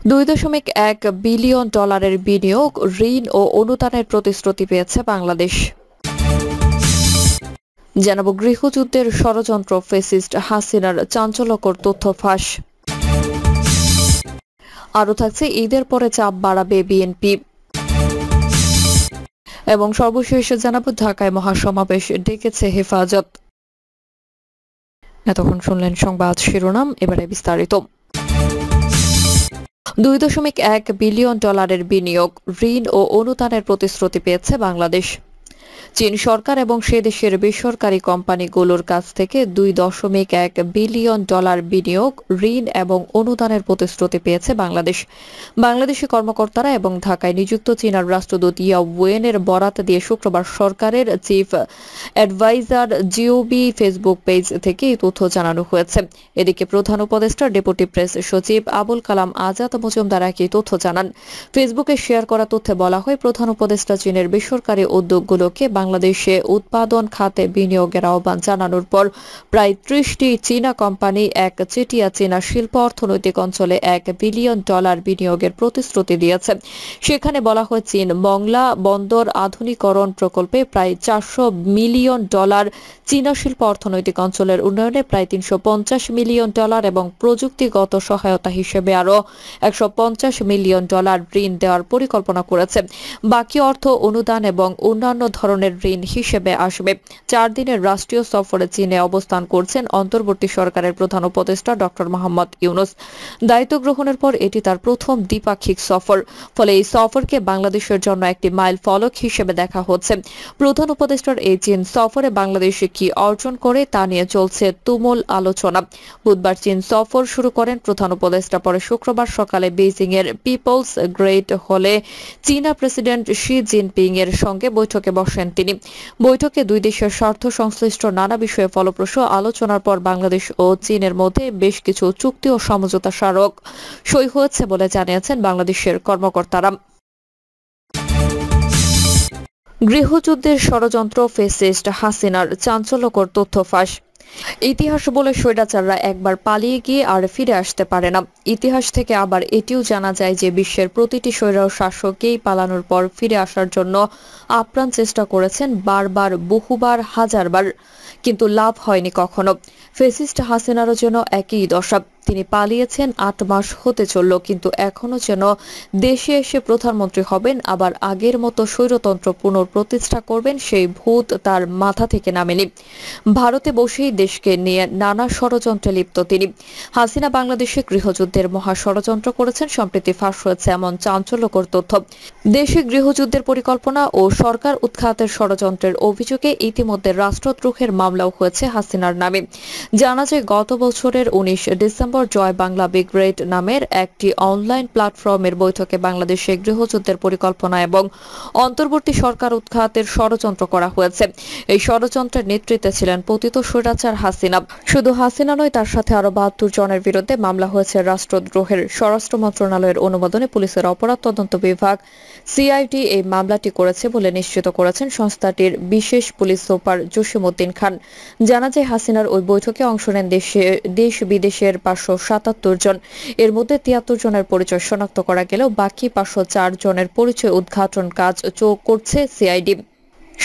$2.1 billion বিনিয়োগ, ঋণ ও অনুদানের প্রতিশ্রুতি পেয়েছে বাংলাদেশ। জানাবো গৃহযুদ্ধের ষড়যন্ত্র, ফ্যাসিস্ট হাসিনার চাঞ্চল্যকর তথ্য ফাঁস। আরও থাকছে ঈদের পরে চাপ বাড়াবে বিএনপি। এবং সর্বশেষ জানাবো ঢাকায় মহাসমাবেশ ডেকেছে হেফাজত। এতক্ষণ শুনলেন সংবাদ শিরোনাম, এবারে বিস্তারিত। $2.1 বিলিয়ন বিনিয়োগ, ঋণ ও অনুদানের প্রতিশ্রুতি পেয়েছে বাংলাদেশ। চীন সরকার এবং সে দেশের বেসরকারি কোম্পানিগুলোর কাছ থেকে $2.1 বিলিয়ন বিনিয়োগ, ঋণ এবং অনুদানের প্রতিশ্রুতি পেয়েছে বাংলাদেশ। বাংলাদেশি কর্মকর্তারা এবং ঢাকায় নিযুক্ত চীনের রাষ্ট্রদূত ইয়া ওয়েনের বরাত দিয়ে শুক্রবার সরকারের chief adviser GOB Facebook page থেকে এই তথ্য জানানো হয়েছে। এদিকে প্রধান উপদেষ্টা ডেপুটি প্রেস সচিব আবুল কালাম আজাদ মজুমদার একই তথ্য জানান। ফেসবুকে শেয়ার করা তথ্যে বলা হয়, প্রধান উপদেষ্টা চীনের বেসরকারি উদ্যোগগুলোকে বাংলাদেশে উৎপাদন খাতে বিনিয়োগের আহ্বান জানানোর পর প্রায় 30টি চীনা কোম্পানি একচেটিয়া চীনা শিল্প অর্থনৈতিক অঞ্চলে $1 বিলিয়ন বিনিয়োগের প্রতিশ্রুতি দিয়েছে। সেখানে বলা হয়, চীন মংলা বন্দর আধুনিকরণ প্রকল্পে প্রায় $400 মিলিয়ন, চীনা শিল্প অর্থনৈতিক অঞ্চলের উন্নয়নে প্রায় $350 মিলিয়ন এবং প্রযুক্তিগত সহায়তা হিসেবে আরও $150 মিলিয়ন ঋণ দেওয়ার পরিকল্পনা করেছে। বাকি অর্থ অনুদান এবং অন্যান্য ধরনের ঋণ হিসেবে আসবে। 4 দিনের রাষ্ট্রীয় সফরে চীনে অবস্থান করছেন অন্তর্বর্তী সরকারের প্রধান উপদেষ্টা ডক্টর মোহাম্মদ ইউনূস। দায়িত্ব গ্রহণের পর এটি তার প্রথম দ্বিপাক্ষিক সফর, ফলে এই সফরকে বাংলাদেশের জন্য একটি মাইল ফলক হিসেবে দেখা হচ্ছে। প্রধান উপদেষ্টার এই চীন সফরে বাংলাদেশে কি অর্জন করে তা নিয়ে চলছে তুমুল আলোচনা। বুধবার চীন সফর শুরু করেন প্রধান উপদেষ্টা, পরে শুক্রবার সকালে বেইজিং এর পিপলস গ্রেট হলে চীনা প্রেসিডেন্ট শি জিনপিং এর সঙ্গে বৈঠকে বসেন তিনি। বৈঠকে দুই দেশের স্বার্থ সংশ্লিষ্ট নানা বিষয়ে ফলপ্রসূ আলোচনার পর বাংলাদেশ ও চীনের মধ্যে বেশ কিছু চুক্তি ও সমঝোতা স্মারক সই হয়েছে বলে জানিয়েছেন বাংলাদেশের কর্মকর্তারা। গৃহযুদ্ধের ষড়যন্ত্র, ফ্যাসিস্ট হাসিনার চাঞ্চল্যকর তথ্য ফাঁস। ইতিহাস বলে স্বৈরাচাররা একবার পালিয়ে গিয়ে আর ফিরে আসতে পারে না। ইতিহাস থেকে আবার এটিও জানা যায় যে বিশ্বের প্রতিটি স্বৈর শাসককেই পালানোর পর ফিরে আসার জন্য আপ্রাণ চেষ্টা করেছেন, বারবার, বহুবার, হাজারবার, কিন্তু লাভ হয়নি কখনো। ফ্যাসিস্ট হাসিনারও যেন একই দশা। তিনি পালিয়েছেন, 8 মাস হতে চলল, কিন্তু এখনো যেন দেশে এসে প্রধানমন্ত্রী হবেন, আবার আগের মতো স্বৈরতন্ত্র পুনঃপ্রতিষ্ঠা করবেন, সেই ভূত তার মাথা থেকে নামেনি। ভারতে বসেই দেশকে নিয়ে নানা ষড়যন্ত্রে লিপ্ত তিনি। হাসিনা বাংলাদেশে গৃহযুদ্ধের মহা ষড়যন্ত্র করেছেন, সম্প্রতি ফাঁস হয়েছে এমন চাঞ্চল্যকর তথ্য। দেশে গৃহযুদ্ধের পরিকল্পনা ও সরকার উৎখাতের ষড়যন্ত্রের অভিযোগে ইতিমধ্যে রাষ্ট্রদ্রোহের মামলাও হয়েছে হাসিনার নামে। জানা যায়, গত বছরের 19 ডিসেম্বর জয় বাংলা ব্রিগেড নামের একটি অনলাইন প্ল্যাটফর্মের বৈঠকে বাংলাদেশে গৃহযুদ্ধের পরিকল্পনা এবং অন্তর্বর্তী সরকার উৎখাতের ষড়যন্ত্র করা হয়েছে। এই ষড়যন্ত্রের নেতৃত্বে ছিলেন পতিত স্বৈরাচার হাসিনা। শুধু হাসিনা নয়, তার সাথে আরো 72 জনের বিরুদ্ধে মামলা হয়েছে রাষ্ট্রদ্রোহের। স্বরাষ্ট্র মন্ত্রণালয়ের অনুমোদনে পুলিশের অপরাধ তদন্ত বিভাগ সিআইডি এই মামলাটি করেছে বলে নিশ্চিত করেছেন সংস্থাটির বিশেষ পুলিশ সুপার জসিম-উদ্দিন খান। জানা যায়, হাসিনার ওই বৈঠকে অংশ নেন দেশ বিদেশের 577 জন। এর মধ্যে 73 জনের পরিচয় শনাক্ত করা গেলেও বাকি 504 জনের পরিচয় উদ্ঘাটন কাজ করছে সিআইডি।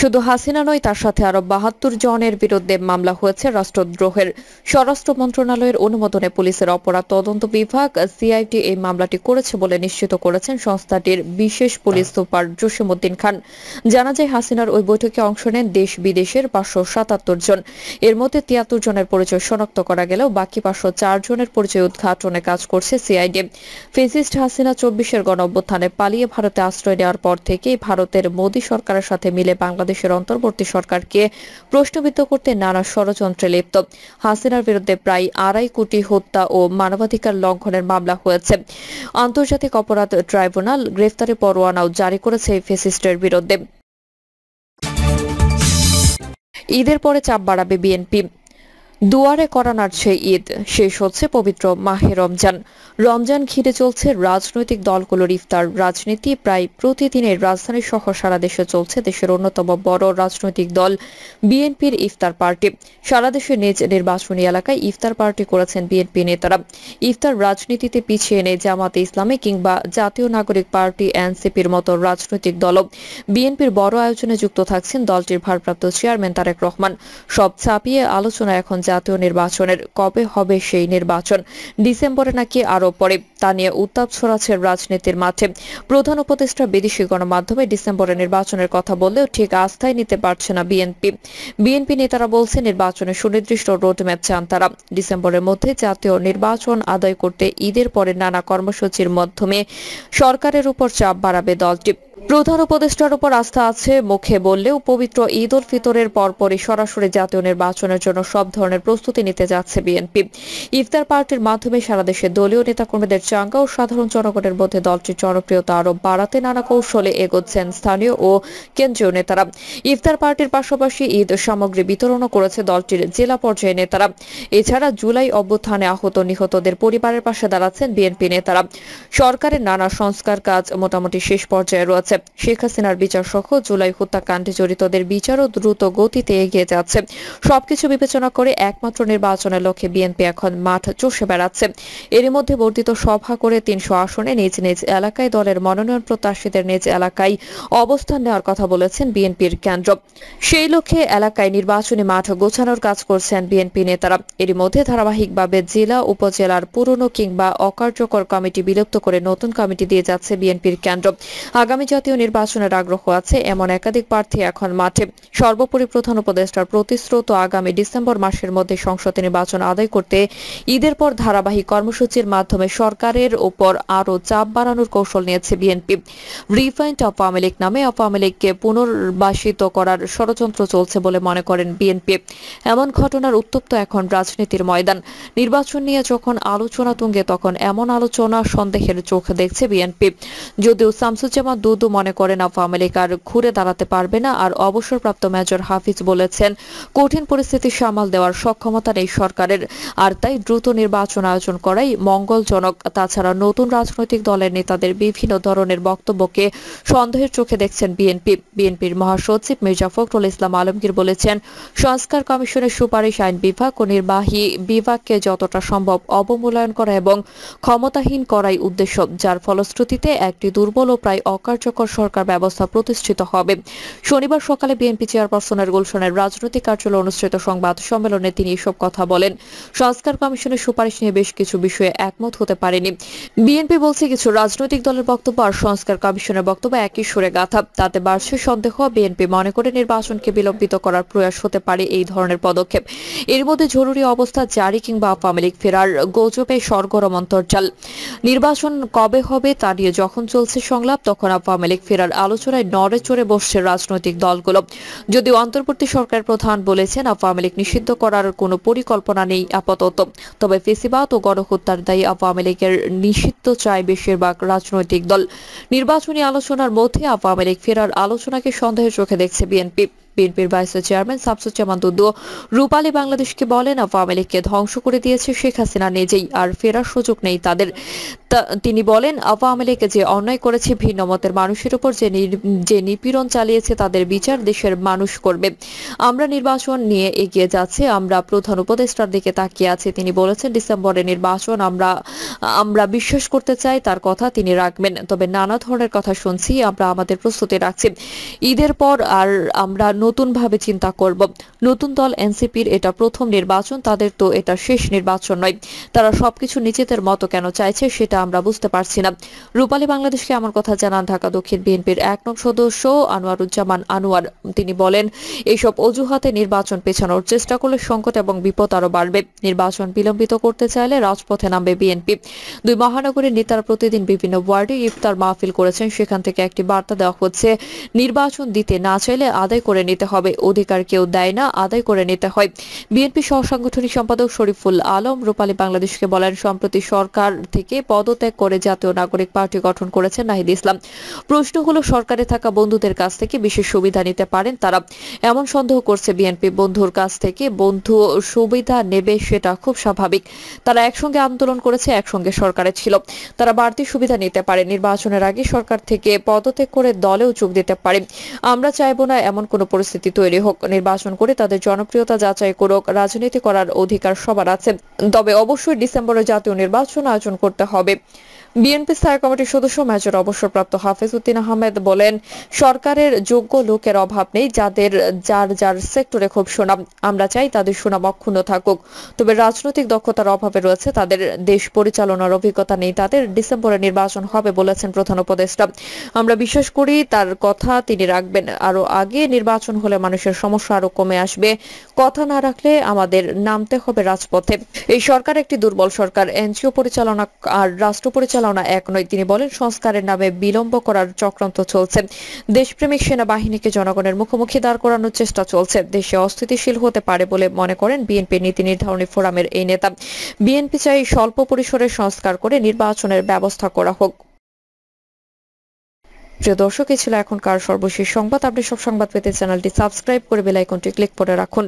শুধু হাসিনা নয়, তার সাথে আরো 72 জনের বিরুদ্ধে মামলা হয়েছে রাষ্ট্রদ্রোহের। স্বরাষ্ট্র মন্ত্রণালয়ের অনুমোদনে পুলিশের অপরাধ তদন্ত বিভাগ সিআইডি এই মামলাটি করেছে বলে নিশ্চিত করেছেন সংস্থাটির বিশেষ পুলিশ সুপার জসিম-উদ্দিন খান। জানা যায়, হাসিনার ওই বৈঠকে অংশ নেন দেশ বিদেশের 577 জন। এর মধ্যে 73 জনের পরিচয় শনাক্ত করা গেলেও বাকি 504 জনের পরিচয় উদ্ঘাটনে কাজ করছে সিআইডি। ফ্যাসিস্ট হাসিনা 24-এর গণঅভ্যুত্থানে পালিয়ে ভারতে আশ্রয় নেওয়ার পর থেকেই ভারতের মোদী সরকারের সাথে মিলে বাংলাদেশের অন্তর্বর্তী সরকারকে প্রশ্নবিদ্ধ করতে নানা ষড়যন্ত্রে লিপ্ত। হাসিনার বিরুদ্ধে প্রায় 2.5 কোটি হত্যা ও মানবাধিকার লঙ্ঘনের মামলা হয়েছে। আন্তর্জাতিক অপরাধ ট্রাইব্যুনাল গ্রেফতারি পরোয়ানাও জারি করেছে এই ফ্যাসিস্টের বিরুদ্ধে। ঈদের পরে চাপ বাড়াবে বিএনপি। দুয়ারে করা নাড়ছে ঈদ, শেষ হচ্ছে পবিত্র মাহে রমজান। রমজান ঘিরে চলছে রাজনৈতিক দলগুলোর ইফতার রাজনীতি। প্রায় প্রতিদিনের রাজধানী সহ সারা দেশে চলছে দেশের অন্যতম বড় রাজনৈতিক দল বিএনপির ইফতার পার্টি। সারা দেশে নিজ নির্বাচনী এলাকায় ইফতার পার্টি করেছেন বিএনপি নেতারা। ইফতার রাজনীতিতে পিছিয়ে নেই জামাতে ইসলামী কিংবা জাতীয় নাগরিক পার্টি এনসিপির মতো রাজনৈতিক দলও। বিএনপির বড় আয়োজনে যুক্ত থাকছেন দলটির ভারপ্রাপ্ত চেয়ারম্যান তারেক রহমান। সব ছাপিয়ে আলোচনা এখন জাতীয় নির্বাচনের। কবে হবে সেই নির্বাচন? ডিসেম্বরে নাকি আরো পরে? তা নিয়ে উত্তাপ ছড়াচ্ছে রাজনীতির মাঠে। প্রধান উপদেষ্টা বিদেশি গণমাধ্যমে ডিসেম্বরে নির্বাচনের কথা বললেও ঠিক আস্থায় নিতে পারছে না বিএনপি নেতারা বলছে নির্বাচনের সুনির্দিষ্ট রোডম্যাপ চান তারা। ডিসেম্বরের মধ্যে জাতীয় নির্বাচন আদায় করতে ঈদের পরে নানা কর্মসূচির মাধ্যমে সরকারের উপর চাপ বাড়াবে দলটি। প্রধান উপদেষ্টার উপর আস্থা আছে মুখে বললেও পবিত্র ঈদ উল ফিতরের পরপরই সরাসরি জাতীয় নির্বাচনের জন্য সব ধরনের প্রস্তুতি নিতে যাচ্ছে বিএনপি। ইফতার পার্টির মাধ্যমে সারা দেশের দলীয় নেতাকর্মীদের চাঙ্গা ও সাধারণ জনগণের মধ্যে দলটির জনপ্রিয়তা আরও বাড়াতে নানা কৌশলে এগোচ্ছেন স্থানীয় ও কেন্দ্রীয় নেতারা। ইফতার পার্টির পাশাপাশি ঈদ সামগ্রী বিতরণও করেছে দলটির জেলা পর্যায়ে নেতারা। এছাড়া জুলাই অভ্যুত্থানে আহত নিহতদের পরিবারের পাশে দাঁড়াচ্ছেন বিএনপি নেতারা। সরকারের নানা সংস্কার কাজ মোটামুটি শেষ পর্যায়ে রয়েছে। শেখ হাসিনার বিচার সহ জুলাই হত্যাকাণ্ডে জড়িতদের বিচারও দ্রুত গতিতে এগিয়ে যাচ্ছে। সবকিছু বিবেচনা করে একমাত্র নির্বাচনের লক্ষ্যে বিএনপি এখন মাঠ চষে বেড়াচ্ছে। এরই মধ্যে বর্ধিত সভা করে ৩০০ আসনে নিজ নিজ এলাকায় দলের মনোনয়ন প্রত্যাশীদের নিজ এলাকায় অবস্থান নেওয়ার কথা বলেছেন বিএনপির কেন্দ্র। সেই লক্ষ্যে এলাকায় নির্বাচনী মাঠ গোছানোর কাজ করছেন বিএনপি নেতারা। এরই মধ্যে ধারাবাহিকভাবে জেলা উপজেলার পুরনো কিংবা অকার্যকর কমিটি বিলুপ্ত করে নতুন কমিটি দিয়ে যাচ্ছে বিএনপির কেন্দ্র। আগামী জাতীয় নির্বাচনের আগ্রহ আছে এমন একাধিক প্রার্থী এখন মাঠে। সর্বোপরি প্রধান উপদেষ্টার প্রতিশ্রুত আগামী ডিসেম্বর মাসের মধ্যে সংসদ নির্বাচন আদায় করতে ঈদের পর ধারাবাহিক কর্মসূচির মাধ্যমে সরকারের উপর আরও চাপ বাড়ানোর কৌশল নিয়েছে বিএনপি। রিফাইন্ড আওয়ামী লীগ নামে আওয়ামী লীগকে পুনর্বাসিত করার ষড়যন্ত্র চলছে বলে মনে করেন বিএনপি। এমন ঘটনার উত্তপ্ত এখন রাজনীতির ময়দান। নির্বাচন নিয়ে যখন আলোচনা তুঙ্গে তখন এমন আলোচনা সন্দেহের চোখ দেখছে বিএনপি। যদিও শামসুজ্জামান দুদু মনে করেন আওয়ামী লীগ আর ঘুরে দাঁড়াতে পারবে না। আর অবসরপ্রাপ্ত মেজর হাফিজ বলেছেন কঠিন পরিস্থিতি সামাল দেওয়ার সক্ষমতা নেই সরকারের, আর তাই দ্রুত নির্বাচন আয়োজন করাই মঙ্গলজনক। তাছাড়া নতুন রাজনৈতিক দলের নেতাদের বিভিন্ন ধরনের বক্তব্যকে সন্দেহের চোখে দেখছেন বিএনপির মহাসচিব মির্জা ফখরুল ইসলাম আলমগীর বলেছেন সংস্কার কমিশনের সুপারিশ আইন বিভাগ ও নির্বাহী বিভাগকে যতটা সম্ভব অবমূল্যায়ন করা এবং ক্ষমতাহীন করাই উদ্দেশ্য, যার ফলশ্রুতিতে একটি দুর্বল ও প্রায় অকার্যকর সরকার ব্যবস্থা প্রতিষ্ঠিত হবে। শনিবার সকালে বিএনপি চেয়ারপারসনের গুলশানের রাজনৈতিক কার্যালয়ে অনুষ্ঠিত সংবাদ সম্মেলনে তিনি এসব কথা বলেন। সংস্কার কমিশনের সুপারিশ নিয়ে বেশ কিছু বিষয়ে একমত হতে পারেনি বিএনপি। বলছে কিছু রাজনৈতিক দলের বক্তব্য আর সংস্কার কমিশনের বক্তব্য একই সুরে গাথা। তাতে বাড়ছে সন্দেহ। বিএনপি মনে করে নির্বাচনকে বিলম্বিত করার প্রয়াস হতে পারে এই ধরনের পদক্ষেপ। এর মধ্যে জরুরি অবস্থা জারি কিংবা আওয়ামী লীগ ফেরার গুজবে সরগরম অন্তর্জাল। নির্বাচন কবে হবে তা নিয়ে যখন চলছে সংলাপ তখন আওয়ামী লীগ ফেরার আলোচনায় নড়ে চড়ে বসছে রাজনৈতিক দলগুলো। যদিও অন্তর্বর্তী সরকার প্রধান বলেছেন আওয়ামী লীগ নিষিদ্ধ করার কোনো পরিকল্পনা নেই আপাতত। তবে ফেসিবাদ ও গণহত্যার দায়ী আওয়ামী লীগের নিষিদ্ধ চায় বেশিরভাগ রাজনৈতিক দল। নির্বাচনী আলোচনার মধ্যে আওয়ামী লীগ ফেরার আলোচনাকে সন্দেহের চোখে দেখছে বিএনপির ভাইস চেয়ারম্যান শামসুজ্জামান দুদু রূপালী বাংলাদেশকে বলেন আওয়ামী লীগকে ধ্বংস করে দিয়েছে শেখ হাসিনা নিজেই, আর ফেরার সুযোগ নেই তাদের। তিনি বলেন আওয়ামী লীগ যে অন্যায় করেছে, ভিন্ন মতের মানুষের উপর যে নিপীড়ন চালিয়েছে তাদের বিচার দেশের মানুষ করবে। আমরা নির্বাচন নিয়ে এগিয়ে যাচ্ছে, আমরা প্রধান উপদেষ্টার দিকে তাকিয়ে আছি। তিনি বলেছেন ডিসেম্বরে নির্বাচন আমরা বিশ্বাস করতে চাই তার কথা তিনি রাখবেন। তবে নানা ধরনের কথা শুনছি, আমরা আমাদের প্রস্তুতি রাখছি। ঈদের পর আর আমরা নতুন ভাবে চিন্তা করব। নতুন দল এনসিপির এটা প্রথম নির্বাচন, তাদের তো এটা শেষ নির্বাচন নয়। তারা সবকিছু নিজেদের মতো কেন চাইছে সেটা আমরা বুঝতে পারছি না। রূপালী বাংলাদেশকে আমার কথা জানান ঢাকা দক্ষিণ বিএনপির ১ নং সদস্য আনোয়ারুজ্জামান আনোয়ার। তিনি বলেন এইসব অজুহাতে নির্বাচন পেছানোর চেষ্টা করলে সংকট এবং বিপদ আরো বাড়বে। নির্বাচন বিলম্বিত করতে চাইলে রাজপথে নামবে বিএনপি। ২ মহানগরের নেতারা প্রতিদিন বিভিন্ন ওয়ার্ডে ইফতার মাহফিল করেছেন। সেখান থেকে একটি বার্তা দেওয়া হচ্ছে নির্বাচন দিতে না চাইলে আদায় করে নিতে দিতে হবে, অধিকার কেউ দেয় না, আদায় করে নিতে হয়। বিএনপি সহ সাংগঠনিক সম্পাদক শরীফুল আলম রূপালী বাংলাদেশকে বলেন, সম্প্রতি সরকার থেকে পদত্যাগ করে জাতীয় নাগরিক পার্টি গঠন করেছেন নাহিদ ইসলাম। প্রশ্ন হলো, সরকারে থাকা বন্ধুদের কাছ থেকে বিশেষ সুবিধা নিতে পারেন তারা? এমন সন্দেহ করছে বিএনপি। বন্ধুর কাছ থেকে বন্ধু সুবিধা নেবে সেটা খুব স্বাভাবিক। তারা একসঙ্গে আন্দোলন করেছে, একসঙ্গে সরকারে ছিল, তারা বাড়তি সুবিধা নিতে পারে। নির্বাচনের আগে সরকার থেকে পদত্যাগ করে দলেও যোগ দিতে পারে। আমরা চাইব না এমন কোনো পরিস্থিতি তৈরি হোক। নির্বাচন করে তাদের জনপ্রিয়তা যাচাই করুক, রাজনীতি করার অধিকার সবার আছে, তবে অবশ্যই ডিসেম্বরে জাতীয় নির্বাচন আয়োজন করতে হবে। বিএনপি স্থায়ী কমিটির সদস্য মেজর অবসরপ্রাপ্ত হাফেজ উদ্দিন আহমেদ বলেন, সরকারের যোগ্য লোকের অভাব নেই, যাদের যার যার সেক্টরে খুব সুনাম। আমরা চাই তাদের সুনাম অক্ষুণ্ণ থাকুক, তবে রাজনৈতিক দক্ষতার অভাবে রয়েছে তাদের, দেশ পরিচালনার অভিজ্ঞতা নেই তাদের। ডিসেম্বরে নির্বাচন হবে বলেছেন প্রধান উপদেষ্টা। আমরা বিশ্বাস করি তার কথা তিনি রাখবেন। আরো আগে নির্বাচন হলে মানুষের সমস্যা আরো কমে আসবে। কথা না রাখলে আমাদের নামতে হবে রাজপথে। এই সরকার একটি দুর্বল সরকার, এনজিও পরিচালনা আর রাষ্ট্র পরিচালনা এক নয়। তিনি বলেন, সংস্কারের নামে বিলম্ব করার চক্রান্ত চলছে। দেশপ্রেমিক সেনাবাহিনীকে জনগণের মুখোমুখি দাঁড় করানোর চেষ্টা চলছে। দেশে অস্থিতিশীল হতে পারে বলে মনে করেন বিএনপি নীতি নির্ধারণী ফোরামের এই নেতা। বিএনপি চাই স্বল্প পরিসরে সংস্কার করে নির্বাচনের ব্যবস্থা করা হোক। প্রিয় দর্শক, এই ছিল এখনকার সর্বশেষ সংবাদ। আপনি সব সংবাদ পেতে চ্যানেলটি সাবস্ক্রাইব করে বেল আইকনটি ক্লিক করে রাখুন।